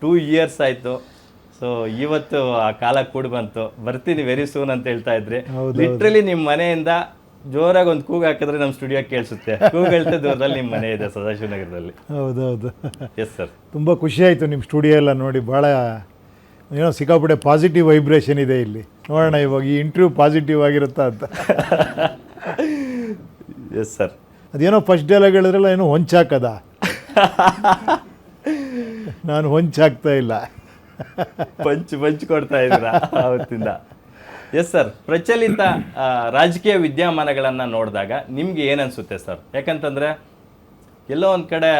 2 years ಆಯಿತು. So ಇವತ್ತು ಆ ಕಾಲ ಕೂಡಿ ಬಂತು. ಬರ್ತೀನಿ ವೆರಿ ಸೂನ್ ಅಂತ ಹೇಳ್ತಾ ಇದ್ರಿ. ಲಿಟ್ರಲಿ ನಿಮ್ಮ ಮನೆಯಿಂದ ಜೋರಾಗಿ ಒಂದು ಕೂಗು ಹಾಕಿದ್ರೆ ನಮ್ಮ ಸ್ಟುಡಿಯೋ ಕೇಳಿಸುತ್ತೆ. ಕೂಗಳ್ತೆ ದೂರದಲ್ಲಿ ನಿಮ್ಮ ಮನೆ ಇದೆ ಸದಾಶಿವನಗರದಲ್ಲಿ. ಹೌದೌದು. Yes sir. ತುಂಬ ಖುಷಿ ಆಯಿತು ನಿಮ್ಮ ಸ್ಟುಡಿಯೋ ಎಲ್ಲ ನೋಡಿ. ಭಾಳ ಏನೋ ಸಿಕ್ಕಾಪಟ್ಟೆ ಪಾಸಿಟಿವ್ ವೈಬ್ರೇಷನ್ ಇದೆ ಇಲ್ಲಿ. ನೋಡೋಣ ಇವಾಗ ಈ ಇಂಟರ್ವ್ಯೂ ಪಾಸಿಟಿವ್ ಆಗಿರುತ್ತಾ ಅಂತ. Yes sir. ಅದೇನೋ ಫಸ್ಟ್ ಡೈಲಾಗ್ ಹೇಳಿದ್ರಲ್ಲ, ಏನೋ ಹೊಂಚಾಕದ. ನಾನು ಹೊಂಚಾಗ್ತಾ ಇಲ್ಲ. ಪಂಚ್ ಕೊಡ್ತಾ ಇದ್ದೀರಾ ಅವತ್ತಿಂದ. Yes sir. ಪ್ರಚಲಿತ ರಾಜಕೀಯ ವಿದ್ಯಮಾನಗಳನ್ನು ನೋಡಿದಾಗ ನಿಮ್ಗೆ ಏನನ್ಸುತ್ತೆ ಸರ್? ಯಾಕಂತಂದರೆ ಎಲ್ಲೋ ಒಂದು ಕಡೆ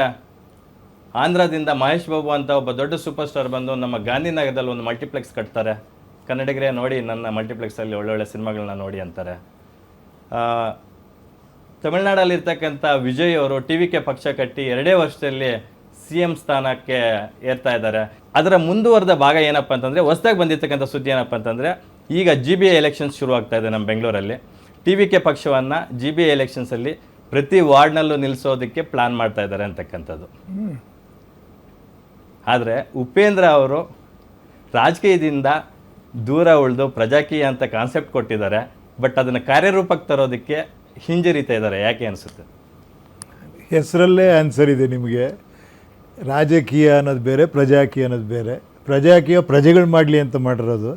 ಆಂಧ್ರದಿಂದ ಮಹೇಶ್ ಬಾಬು ಅಂತ ಒಬ್ಬ ದೊಡ್ಡ ಸೂಪರ್ ಸ್ಟಾರ್ ಬಂದು ನಮ್ಮ ಗಾಂಧಿನಗರದಲ್ಲಿ ಒಂದು ಮಲ್ಟಿಪ್ಲೆಕ್ಸ್ ಕಟ್ತಾರೆ. ಕನ್ನಡಿಗರೇ ನೋಡಿ ನನ್ನ ಮಲ್ಟಿಪ್ಲೆಕ್ಸಲ್ಲಿ ಒಳ್ಳೊಳ್ಳೆ ಸಿನಿಮಾಗಳನ್ನ ನೋಡಿ ಅಂತಾರೆ. ತಮಿಳ್ನಾಡಲ್ಲಿರ್ತಕ್ಕಂಥ ವಿಜಯ್ ಅವರು TVK ಪಕ್ಷ ಕಟ್ಟಿ 2 ವರ್ಷದಲ್ಲಿ CM ಸ್ಥಾನಕ್ಕೆ ಏರ್ತಾ ಇದ್ದಾರೆ. ಅದರ ಮುಂದುವರೆದ ಭಾಗ ಏನಪ್ಪ ಅಂತಂದರೆ, ಹೊಸದಾಗಿ ಬಂದಿರ್ತಕ್ಕಂಥ ಸುದ್ದಿ ಏನಪ್ಪ ಅಂತಂದರೆ, ಈಗ GBA ಎಲೆಕ್ಷನ್ಸ್ ಶುರು ಆಗ್ತಾ ಇದೆ ನಮ್ಮ ಬೆಂಗಳೂರಲ್ಲಿ. TVK ಪಕ್ಷವನ್ನು GBA ಎಲೆಕ್ಷನ್ಸಲ್ಲಿ ಪ್ರತಿ ವಾರ್ಡ್ನಲ್ಲೂ ನಿಲ್ಲಿಸೋದಕ್ಕೆ ಪ್ಲಾನ್ ಮಾಡ್ತಾ ಇದ್ದಾರೆ ಅಂತಕ್ಕಂಥದ್ದು. ಆದರೆ ಉಪೇಂದ್ರ ಅವರು ರಾಜಕೀಯದಿಂದ ದೂರ ಉಳಿದು ಪ್ರಜಾಕೀಯ ಅಂತ ಕಾನ್ಸೆಪ್ಟ್ ಕೊಟ್ಟಿದ್ದಾರೆ. ಬಟ್ ಅದನ್ನು ಕಾರ್ಯರೂಪಕ್ಕೆ ತರೋದಕ್ಕೆ ಹಿಂಜರಿತಾ ಇದ್ದಾರೆ. ಯಾಕೆ ಅನಿಸುತ್ತೆ? ಹೆಸರಲ್ಲೇ ಆನ್ಸರ್ ಇದೆ ನಿಮಗೆ. ರಾಜಕೀಯ ಅನ್ನೋದು ಬೇರೆ, ಪ್ರಜಾಕೀಯ ಅನ್ನೋದು ಬೇರೆ. ಪ್ರಜಾಕೀಯ ಪ್ರಜೆಗಳು ಮಾಡಲಿ ಅಂತ ಮಾಡಿರೋದು,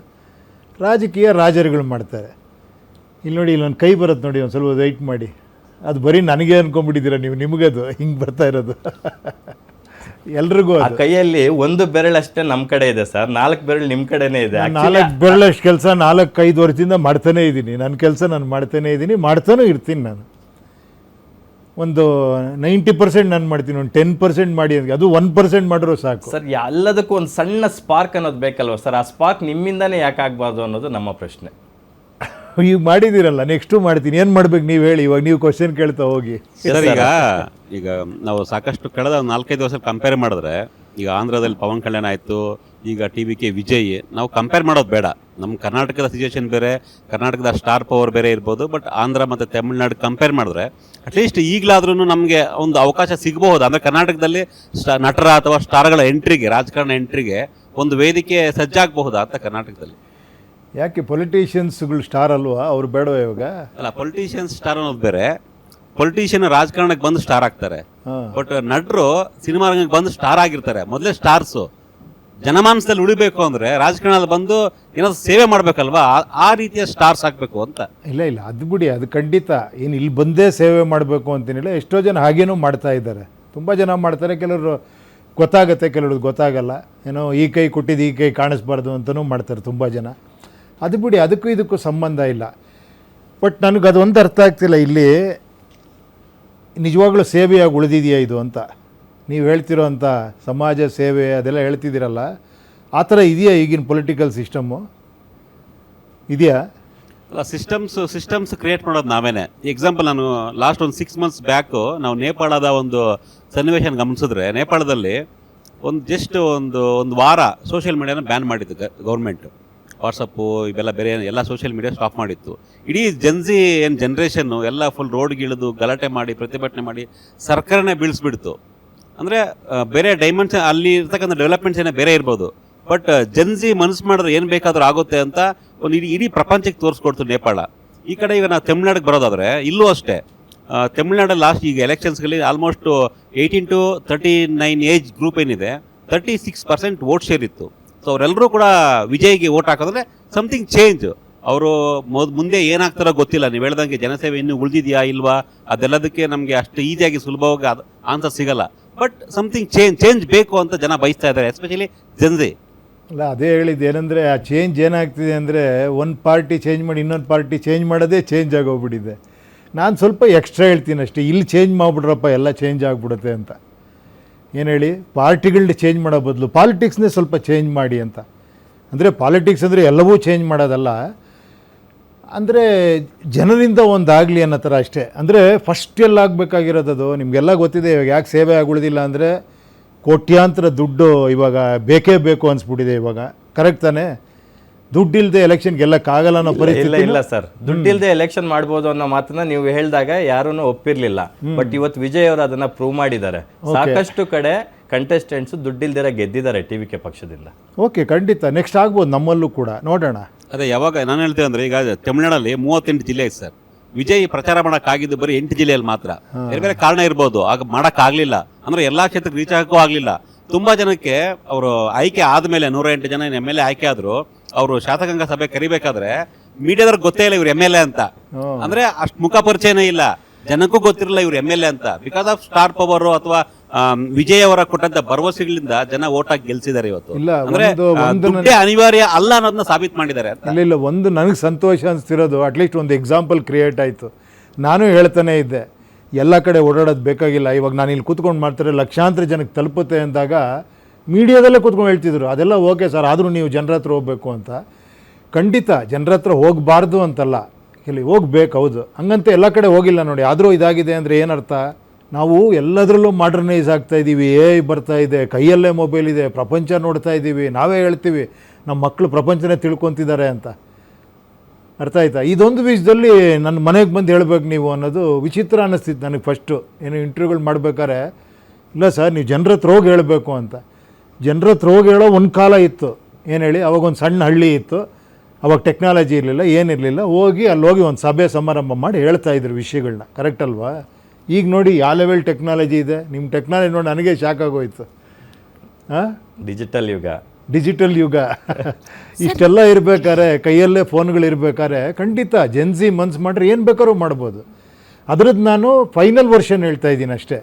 ರಾಜಕೀಯ ರಾಜರುಗಳು ಮಾಡ್ತಾರೆ. ಇಲ್ಲಿ ನೋಡಿ, ಇಲ್ಲೊಂದು ಕೈ ಬರುತ್ತೆ ನೋಡಿ, ಒಂದು ಸ್ವಲ್ಪ ವೆಯ್ಟ್ ಮಾಡಿ. ಅದು ಬರೀ ನನಗೆ ಅಂದ್ಕೊಂಡ್ಬಿಟ್ಟಿದ್ದೀರಾ ನೀವು, ನಿಮಗದು ಹಿಂಗೆ ಬರ್ತಾ ಇರೋದು. ಎಲ್ರಿಗೂ ಆ ಕೈಯಲ್ಲಿ 1 ಬೆರಳಷ್ಟೇ ನಮ್ಮ ಕಡೆ ಇದೆ ಸರ್, 4 ಬೆರಳು ನಿಮ್ಮ ಕಡೆನೇ ಇದೆ. 4 ಬೆರಳಷ್ಟು ಕೆಲಸ 4-5 ವರ್ಷದಿಂದ ಮಾಡ್ತಾನೇ ಇದ್ದೀನಿ. ನನ್ನ ಕೆಲಸ ನಾನು ಮಾಡ್ತಾನೇ ಇದ್ದೀನಿ, ಮಾಡ್ತಾನೂ ಇರ್ತೀನಿ. ನಾನು ಒಂದು 90% ನಾನು ಮಾಡ್ತೀನಿ, ಒಂದು 10% ಮಾಡಿ ಅಂತ. ಅದು 1% ಮಾಡಿದ್ರು ಸಾಕು ಸರ್. ಎಲ್ಲದಕ್ಕೂ ಒಂದು ಸಣ್ಣ ಸ್ಪಾರ್ಕ್ ಅನ್ನೋದು ಬೇಕಲ್ವ ಸರ್? ಆ ಸ್ಪಾರ್ಕ್ ನಿಮ್ಮಿಂದನೇ ಯಾಕೆ ಆಗಬಾರ್ದು ಅನ್ನೋದು ನಮ್ಮ ಪ್ರಶ್ನೆ. ಈಗ ಮಾಡಿದ್ದೀರಲ್ಲ, ನೆಕ್ಸ್ಟು ಮಾಡ್ತೀನಿ. ಏನು ಮಾಡ್ಬೇಕು ನೀವು ಹೇಳಿ. ಇವಾಗ ನೀವು ಕ್ವಶನ್ ಕೇಳ್ತಾ ಹೋಗಿ ಸರ್. ಈಗ ನಾವು ಸಾಕಷ್ಟು ಕಳೆದ 4-5 ವರ್ಷ ಕಂಪೇರ್ ಮಾಡಿದ್ರೆ, ಈಗ ಆಂಧ್ರದಲ್ಲಿ ಪವನ್ ಕಲ್ಯಾಣ್ ಆಯಿತು, ಈಗ TVK ವಿಜಯ್, ನಾವು ಕಂಪೇರ್ ಮಾಡೋದು ಬೇಡ. ನಮ್ಮ ಕರ್ನಾಟಕದ ಸಿಚುವೇಶನ್ ಬೇರೆ, ಕರ್ನಾಟಕದ ಸ್ಟಾರ್ ಪವರ್ ಬೇರೆ ಇರ್ಬೋದು. ಬಟ್ ಆಂಧ್ರ ಮತ್ತು ತಮಿಳ್ನಾಡು ಕಂಪೇರ್ ಮಾಡಿದ್ರೆ ಅಟ್ಲೀಸ್ಟ್ ಈಗಲಾದ್ರೂ ನಮಗೆ ಒಂದು ಅವಕಾಶ ಸಿಗಬಹುದು. ಅಂದರೆ ಕರ್ನಾಟಕದಲ್ಲಿ ನಟರ ಅಥವಾ ಸ್ಟಾರ್ಗಳ ಎಂಟ್ರಿಗೆ, ರಾಜಕಾರಣ ಎಂಟ್ರಿಗೆ ಒಂದು ವೇದಿಕೆ ಸಜ್ಜಾಗಬಹುದಾ ಅಂತ ಕರ್ನಾಟಕದಲ್ಲಿ? ಯಾಕೆ ಪೊಲಿಟಿಷಿಯನ್ಸ್ಗಳು ಸ್ಟಾರ್ ಅಲ್ವಾ? ಅವ್ರು ಬೇಡವಾ ಇವಾಗ? ಅಲ್ಲ, ಪೊಲಿಟಿಷಿಯನ್ಸ್ ಸ್ಟಾರ್ ಅನ್ನೋದು ಬೇರೆ. ಪೊಲಿಟಿಷಿಯನ್ ರಾಜಕಾರಣಕ್ಕೆ ಬಂದು ಸ್ಟಾರ್ ಆಗ್ತಾರೆ. ಬಟ್ ನಟರು ಸಿನಿಮಾ ರಂಗಕ್ಕೆ ಬಂದು ಸ್ಟಾರ್ ಆಗಿರ್ತಾರೆ. ಮೊದಲೇ ಸ್ಟಾರ್ಸು ಜನಮಾನಸದಲ್ಲಿ ಉಳಿಬೇಕು ಅಂದ್ರೆ ರಾಜಕಾರಣದಲ್ಲಿ ಬಂದು ಏನಾದ್ರು ಸೇವೆ ಮಾಡ್ಬೇಕಲ್ವಾ? ಆ ರೀತಿಯ ಸ್ಟಾರ್ಸ್ ಆಗ್ಬೇಕು ಅಂತ. ಇಲ್ಲ, ಅದು ಬಿಡಿ, ಅದು ಖಂಡಿತ. ಏನು ಇಲ್ಲಿ ಬಂದೇ ಸೇವೆ ಮಾಡಬೇಕು ಅಂತೇನಿಲ್ಲ. ಎಷ್ಟೋ ಜನ ಹಾಗೇನೂ ಮಾಡ್ತಾ ಇದ್ದಾರೆ. ತುಂಬ ಜನ ಮಾಡ್ತಾರೆ. ಕೆಲವರು ಗೊತ್ತಾಗುತ್ತೆ, ಕೆಲವ್ರಿಗೆ ಗೊತ್ತಾಗಲ್ಲ. ಏನೋ ಈ ಕೈ ಕೊಟ್ಟಿದ್ದು ಈ ಕೈ ಕಾಣಿಸ್ಬಾರ್ದು ಅಂತಲೂ ಮಾಡ್ತಾರೆ ತುಂಬ ಜನ. ಅದು ಬಿಡಿ, ಅದಕ್ಕೂ ಇದಕ್ಕೂ ಸಂಬಂಧ ಇಲ್ಲ. ಬಟ್ ನನಗೆ ಅದೊಂದು ಅರ್ಥ ಆಗ್ತಿಲ್ಲ, ಇಲ್ಲಿ ನಿಜವಾಗ್ಲೂ ಸೇವೆಯಾಗಿ ಉಳಿದಿದೆಯಾ ಇದು ಅಂತ. ನೀವು ಹೇಳ್ತಿರೋ ಅಂಥ ಸಮಾಜ ಸೇವೆ ಅದೆಲ್ಲ ಹೇಳ್ತಿದ್ದೀರಲ್ಲ, ಆ ಥರ ಇದೆಯಾ ಈಗಿನ ಪೊಲಿಟಿಕಲ್ ಸಿಸ್ಟಮ್ಮು? ಇದೆಯಾ? ಅಲ್ಲ, ಸಿಸ್ಟಮ್ಸ್ ಕ್ರಿಯೇಟ್ ಮಾಡೋದು ನಾವೇನೆ. ಎಕ್ಸಾಂಪಲ್, ನಾನು ಲಾಸ್ಟ್ ಒಂದು 6 months ಬ್ಯಾಕು ನಾವು ನೇಪಾಳದ ಒಂದು ಸನ್ನಿವೇಶನ ಗಮನಿಸಿದ್ರೆ, ನೇಪಾಳದಲ್ಲಿ ಒಂದು ವಾರ ಸೋಷಿಯಲ್ ಮೀಡಿಯಾನ ಬ್ಯಾನ್ ಮಾಡಿತ್ತು ಗೌರ್ಮೆಂಟ್. ವಾಟ್ಸಪ್ಪು ಇವೆಲ್ಲ ಬೇರೆ ಎಲ್ಲ ಸೋಷಿಯಲ್ ಮೀಡಿಯಾ ಸ್ಟಾಪ್ ಮಾಡಿತ್ತು. ಇಡೀ ಜನ್ರೇಷನ್ನು ಎಲ್ಲ ಫುಲ್ ರೋಡ್ಗಿಳಿದು ಗಲಾಟೆ ಮಾಡಿ ಪ್ರತಿಭಟನೆ ಮಾಡಿ ಸರ್ಕಾರನೇ ಬೀಳಿಸ್ಬಿಡ್ತು. ಅಂದರೆ ಬೇರೆ ಡೈಮೆನ್ಷನ್, ಅಲ್ಲಿ ಇರ್ತಕ್ಕಂಥ ಡೆವಲಪ್ಮೆಂಟ್ಸ್ ಏನೇ ಬೇರೆ ಇರ್ಬೋದು. ಬಟ್ ಜನ್ಜಿ ಮನಸ್ಸು ಮಾಡಿದ್ರೆ ಏನು ಬೇಕಾದರೂ ಆಗುತ್ತೆ ಅಂತ ಒಂದು ಇಡೀ ಪ್ರಪಂಚಕ್ಕೆ ತೋರಿಸ್ಕೊಡ್ತು ನೇಪಾಳ. ಈ ಕಡೆ ಈಗ ನಾವು ತಮಿಳ್ನಾಡಿಗೆ ಬರೋದಾದರೆ ಇಲ್ಲೂ ಅಷ್ಟೇ. ತಮಿಳ್ನಾಡಲ್ಲಿ ಲಾಸ್ಟ್ ಈಗ ಎಲೆಕ್ಷನ್ಸ್ಗಳಲ್ಲಿ ಆಲ್ಮೋಸ್ಟ್ 18 to 39 ಏಜ್ ಗ್ರೂಪ್ ಏನಿದೆ 36% ವೋಟ್ ಶೇರ್ ಇತ್ತು. ಸೊ ಅವರೆಲ್ಲರೂ ಕೂಡ ವಿಜಯ್ಗೆ ವೋಟ್ ಹಾಕೋದ್ರೆ ಸಮಥಿಂಗ್ ಚೇಂಜ್. ಅವರು ಮುಂದೆ ಏನಾಗ್ತಾರೋ ಗೊತ್ತಿಲ್ಲ. ನೀವು ಹೇಳ್ದಂಗೆ ಜನಸೇವೆ ಇನ್ನೂ ಉಳಿದಿದೆಯಾ ಇಲ್ವಾ ಅದೆಲ್ಲದಕ್ಕೆ ನಮಗೆ ಅಷ್ಟು ಈಸಿಯಾಗಿ ಸುಲಭವಾಗಿ ಆನ್ಸರ್ ಸಿಗಲ್ಲ. ಬಟ್ ಸಮಥಿಂಗ್ ಚೇಂಜ್ ಬೇಕು ಅಂತ ಜನ ಬಯಸ್ತಾ ಇದ್ದಾರೆ, ಎಸ್ಪೆಷಲಿ ಜನ್ಜಿ. ಅಲ್ಲ, ಅದೇ ಹೇಳಿದ್ದು ಏನಂದರೆ, ಆ ಚೇಂಜ್ ಏನಾಗ್ತಿದೆ ಅಂದರೆ, ಒಂದು ಪಾರ್ಟಿ ಚೇಂಜ್ ಮಾಡಿ ಇನ್ನೊಂದು ಪಾರ್ಟಿ ಚೇಂಜ್ ಮಾಡೋದೇ ಚೇಂಜ್ ಆಗೋಗ್ಬಿಟ್ಟಿದೆ. ನಾನು ಸ್ವಲ್ಪ ಎಕ್ಸ್ಟ್ರಾ ಹೇಳ್ತೀನಿ ಅಷ್ಟೇ. ಇಲ್ಲಿ ಚೇಂಜ್ ಮಾಡಿಬಿಡ್ರಪ್ಪ ಎಲ್ಲ ಚೇಂಜ್ ಆಗಿಬಿಡುತ್ತೆ ಅಂತ. ಏನು ಹೇಳಿ, ಪಾರ್ಟಿಗಳನ್ನ ಚೇಂಜ್ ಮಾಡೋ ಬದಲು ಪಾಲಿಟಿಕ್ಸ್ನೇ ಸ್ವಲ್ಪ ಚೇಂಜ್ ಮಾಡಿ ಅಂತ. ಅಂದರೆ ಪಾಲಿಟಿಕ್ಸ್ ಅಂದರೆ ಎಲ್ಲವೂ ಚೇಂಜ್ ಮಾಡೋದಲ್ಲ, ಅಂದರೆ ಜನರಿಂದ ಒಂದಾಗಲಿ ಅನ್ನೋ ಥರ ಅಷ್ಟೇ. ಅಂದರೆ ಫಸ್ಟ್ ಎಲ್ಲ ಆಗಬೇಕಾಗಿರೋದು ನಿಮಗೆಲ್ಲ ಗೊತ್ತಿದೆ. ಇವಾಗ ಯಾಕೆ ಸೇವೆ ಆಗುಳಿದಿಲ್ಲ ಅಂದರೆ, ಕೋಟ್ಯಾಂತರ ದುಡ್ಡು ಇವಾಗ ಬೇಕೇ ಬೇಕು ಅನಿಸ್ಬಿಟ್ಟಿದೆ ಇವಾಗ. ಕರೆಕ್ಟ್ ತಾನೇ? ದುಡ್ಡಿಲ್ಲದೆ ಎಲೆಕ್ಷನ್ ಗೆಲ್ಲಕ್ಕಾಗಲ್ಲ ಅನ್ನೋ ಪರಿಸ್ಥಿತಿ ಇಲ್ಲ ಸರ್. ದುಡ್ಡಿಲ್ಲದೆ ಎಲೆಕ್ಷನ್ ಮಾಡ್ಬೋದು ಅನ್ನೋ ಮಾತನ್ನ ನೀವು ಹೇಳಿದಾಗ ಯಾರೂ ಒಪ್ಪಿರ್ಲಿಲ್ಲ. ಬಟ್ ಇವತ್ತು ವಿಜಯ್ ಅವರು ಅದನ್ನ ಪ್ರೂವ್ ಮಾಡಿದ್ದಾರೆ. ಸಾಕಷ್ಟು ಕಡೆ ಕಂಟೆಸ್ಟೆಂಟ್ಸು ದುಡ್ಡಿಲ್ದಿರ ಗೆದ್ದಿದ್ದಾರೆ TVK ಪಕ್ಷದಿಂದ. ಓಕೆ, ಖಂಡಿತ ನೆಕ್ಸ್ಟ್ ಆಗ್ಬೋದು ನಮ್ಮಲ್ಲೂ ಕೂಡ, ನೋಡೋಣ. ಅದೇ ಯಾವಾಗ ನಾನು ಹೇಳ್ತೇವೆ ಅಂದರೆ, ಈಗ ತಮಿಳ್ನಾಡಲ್ಲಿ 38 ಜಿಲ್ಲೆ ಐತೆ ಸರ್. ವಿಜಯ್ ಪ್ರಚಾರ ಮಾಡೋಕ್ಕಾಗಿದ್ದು ಬರೀ 8 ಜಿಲ್ಲೆಯಲ್ಲಿ ಮಾತ್ರ. ಬೇರೆ ಬೇರೆ ಕಾರಣ ಇರ್ಬೋದು, ಆಗ ಮಾಡೋಕ್ಕಾಗಲಿಲ್ಲ. ಅಂದರೆ ಎಲ್ಲ ಕ್ಷೇತ್ರಕ್ಕೆ ರೀಚ್ ಆಗೋಕ್ಕೂ ಆಗಲಿಲ್ಲ. ತುಂಬ ಜನಕ್ಕೆ ಅವರು ಆಯ್ಕೆ ಆದಮೇಲೆ 108 ಜನ MLA ಆಯ್ಕೆ ಆದರು. ಅವರು ಶಾಸಕಾಂಗ ಸಭೆ ಕರಿಬೇಕಾದ್ರೆ ಮೀಡಿಯಾದವ್ರಿಗೆ ಗೊತ್ತೇ ಇಲ್ಲ ಇವ್ರು MLA ಅಂತ. ಅಂದರೆ ಅಷ್ಟು ಮುಖ ಪರಿಚಯನೇ ಇಲ್ಲ, ಜನಕ್ಕೂ ಗೊತ್ತಿರಲಿಲ್ಲ ಇವ್ರು MLA ಅಂತ. ಬಿಕಾಸ್ ಆಫ್ ಸ್ಟಾರ್ ಪವರ್ ಅಥವಾ ವಿಜಯ್ ಅವರ ಕೊಟ್ಟಂತ ಭರವಸೆಗಳಿಂದ ಜನ ಓಟ್ ಹಾಕಿ ಗೆಲ್ಸಿದ್ದಾರೆ ಇವತ್ತು. ಇಲ್ಲ, ಅಂದ್ರೆ ದುಡ್ಡೇ ಅನಿವಾರ್ಯ ಅಲ್ಲ ಅನ್ನೋದನ್ನ ಸಾಬೀತು ಮಾಡಿದ್ದಾರೆ ಅಂತ. ಇಲ್ಲ, ಒಂದು ನನಗೆ ಸಂತೋಷ ಅನಿಸ್ತಿರೋದು, ಅಟ್ಲೀಸ್ಟ್ ಒಂದು ಎಕ್ಸಾಂಪಲ್ ಕ್ರಿಯೇಟ್ ಆಯಿತು. ನಾನು ಹೇಳ್ತಾನೆ ಇದ್ದೆ, ಎಲ್ಲ ಕಡೆ ಓಡಾಡೋದು ಬೇಕಾಗಿಲ್ಲ, ಇವಾಗ ನಾನು ಇಲ್ಲಿ ಕೂತ್ಕೊಂಡು ಮಾಡ್ತಾರೆ ಲಕ್ಷಾಂತರ ಜನಕ್ಕೆ ತಲುಪುತ್ತೆ ಅಂದಾಗ ಮೀಡಿಯಾದಲ್ಲೇ ಕೂತ್ಕೊಂಡು ಹೇಳ್ತಿದ್ರು ಅದೆಲ್ಲ ಓಕೆ ಸರ್, ಆದರೂ ನೀವು ಜನರ ಹತ್ರ ಹೋಗಬೇಕು ಅಂತ. ಖಂಡಿತ ಜನರ ಹತ್ರ ಹೋಗಬಾರ್ದು ಅಂತಲ್ಲ, ಇಲ್ಲಿ ಹೋಗ್ಬೇಕು, ಹೌದು. ಹಂಗಂತ ಎಲ್ಲ ಕಡೆ ಹೋಗಿಲ್ಲ ನೋಡಿ. ಆದರೂ ಇದಾಗಿದೆ ಅಂದರೆ ಏನರ್ಥ? ನಾವು ಎಲ್ಲದರಲ್ಲೂ ಮಾಡರ್ನೈಸ್ ಆಗ್ತಾ ಇದ್ದೀವಿ, AI ಬರ್ತಾ ಇದೆ, ಕೈಯಲ್ಲೇ ಮೊಬೈಲ್ ಇದೆ, ಪ್ರಪಂಚ ನೋಡ್ತಾ ಇದ್ದೀವಿ. ನಾವೇ ಹೇಳ್ತೀವಿ ನಮ್ಮ ಮಕ್ಕಳು ಪ್ರಪಂಚನೇ ತಿಳ್ಕೊತಿದ್ದಾರೆ ಅಂತ. ಅರ್ಥ ಆಯ್ತಾ? ಇದೊಂದು ವಿಷಯದಲ್ಲಿ ನನ್ನ ಮನೆಗೆ ಬಂದು ಹೇಳ್ಬೇಕು ನೀವು ಅನ್ನೋದು ವಿಚಿತ್ರ ಅನ್ನಿಸ್ತಿತ್ತು ನನಗೆ. ಫಸ್ಟು ಏನು ಇಂಟರ್ವ್ಯೂಗಳು ಮಾಡ್ಬೇಕಾದ್ರೆ, ಇಲ್ಲ ಸರ್ ನೀವು ಜನರ ಹತ್ರ ಹೋಗಿ ಹೇಳಬೇಕು ಅಂತ. ಜನರ ಹತ್ರ ಹೋಗಿ ಹೇಳೋ ಒಂದು ಕಾಲ ಇತ್ತು, ಏನು ಹೇಳಿ, ಅವಾಗ ಒಂದು ಸಣ್ಣ ಹಳ್ಳಿ ಇತ್ತು, ಅವಾಗ ಟೆಕ್ನಾಲಜಿ ಇರಲಿಲ್ಲ, ಏನಿರಲಿಲ್ಲ. ಹೋಗಿ ಅಲ್ಲಿ ಹೋಗಿ ಒಂದು ಸಭೆ ಸಮಾರಂಭ ಮಾಡಿ ಹೇಳ್ತಾಯಿದ್ರು ವಿಷಯಗಳನ್ನ. ಕರೆಕ್ಟ್ ಅಲ್ವಾ? ಈಗ ನೋಡಿ ಯಾವ ಲೆವೆಲ್ ಟೆಕ್ನಾಲಜಿ ಇದೆ. ನಿಮ್ಮ ಟೆಕ್ನಾಲಜಿ ನೋಡಿ ನನಗೆ ಶಾಕ್ ಆಗೋಯ್ತು. ಹಾಂ, ಡಿಜಿಟಲ್ ಯುಗ ಇಷ್ಟೆಲ್ಲ ಇರಬೇಕಾದ್ರೆ, ಕೈಯಲ್ಲೇ ಫೋನ್ಗಳು ಇರಬೇಕಾದ್ರೆ, ಖಂಡಿತ ಜೆನ್ಸಿ ಮನ್ಸು ಮಾಡ್ರೆ ಏನು ಬೇಕಾದ್ರೂ ಮಾಡ್ಬೋದು. ಅದರದ್ದು ನಾನು ಫೈನಲ್ ವರ್ಷನ್ ಹೇಳ್ತಾ ಇದ್ದೀನಿ ಅಷ್ಟೇ.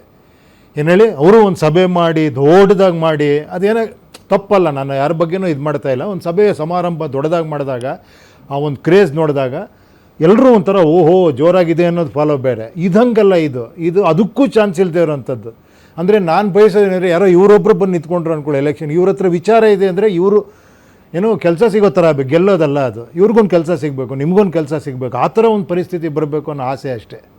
ಏನು ಹೇಳಿ, ಅವರು ಒಂದು ಸಭೆ ಮಾಡಿ ದೊಡ್ಡದಾಗಿ ಮಾಡಿ, ಅದೇನೋ ತಪ್ಪಲ್ಲ, ನಾನು ಯಾರ ಬಗ್ಗೆನೂ ಇದು ಮಾಡ್ತಾ ಇಲ್ಲ. ಒಂದು ಸಭೆ ಸಮಾರಂಭ ದೊಡ್ಡದಾಗಿ ಮಾಡಿದಾಗ, ಆ ಒಂದು ಕ್ರೇಜ್ ನೋಡಿದಾಗ ಎಲ್ಲರೂ ಒಂಥರ ಓಹೋ ಜೋರಾಗಿದೆ ಅನ್ನೋದು ಫಾಲೋ ಬೇರೆ. ಇದಂಗಲ್ಲ, ಇದು ಅದಕ್ಕೂ ಚಾನ್ಸ್ ಇಲ್ಲದೆ ಇರೋವಂಥದ್ದು. ಅಂದರೆ ನಾನು ಬಯಸೋದೇನೆಂದರೆ, ಯಾರೋ ಇವರೊಬ್ಬರು ಬಂದು ನಿಂತ್ಕೊಂಡ್ರು ಅಂದ್ಕೊಳ್ಳಿ ಎಲೆಕ್ಷನ್, ಇವ್ರ ಹತ್ರ ವಿಚಾರ ಇದೆ ಅಂದರೆ ಇವರು ಏನೋ ಕೆಲಸ ಸಿಗೋ ಥರ ಆಗಬೇಕು, ಗೆಲ್ಲೋದಲ್ಲ ಅದು. ಇವ್ರಿಗೊಂದು ಕೆಲಸ ಸಿಗಬೇಕು, ನಿಮಗೊಂದು ಕೆಲಸ ಸಿಗಬೇಕು, ಆ ಥರ ಒಂದು ಪರಿಸ್ಥಿತಿ ಬರಬೇಕು ಅನ್ನೋ ಆಸೆ ಅಷ್ಟೇ.